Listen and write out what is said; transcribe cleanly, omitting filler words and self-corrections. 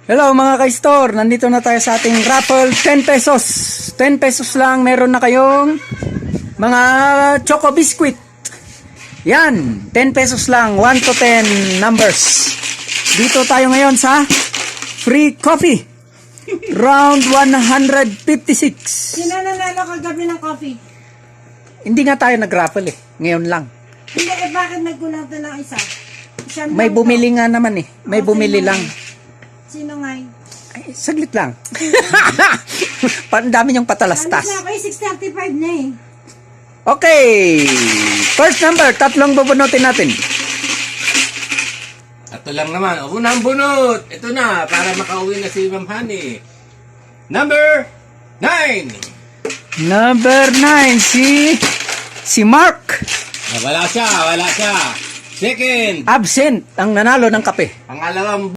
Hello mga ka-store, nandito na tayo sa ating raffle, 10 pesos. 10 pesos lang, meron na kayong mga choco biscuit. Yan, 10 pesos lang, 1 to 10 numbers. Dito tayo ngayon sa free coffee. Round 156. Sino nanalo kagabi ng coffee? Hindi nga tayo nag-raffle ngayon lang. Hindi, bakit nagkulang to ng isa? May bumili nga naman may bumili lang. Sino nga? Ay, saglit lang. Parang dami niyang patalastas. Ano na ako, 6:35 na eh. Okay. First number, tatlong bubunutin natin. Ito lang naman. O, unang bunot. Ito na, para makauwi na si Ma'am Honey. Number 9. Number 9, si Mark. Wala siya. Second. Absent ang nanalo ng kape. Pangalawang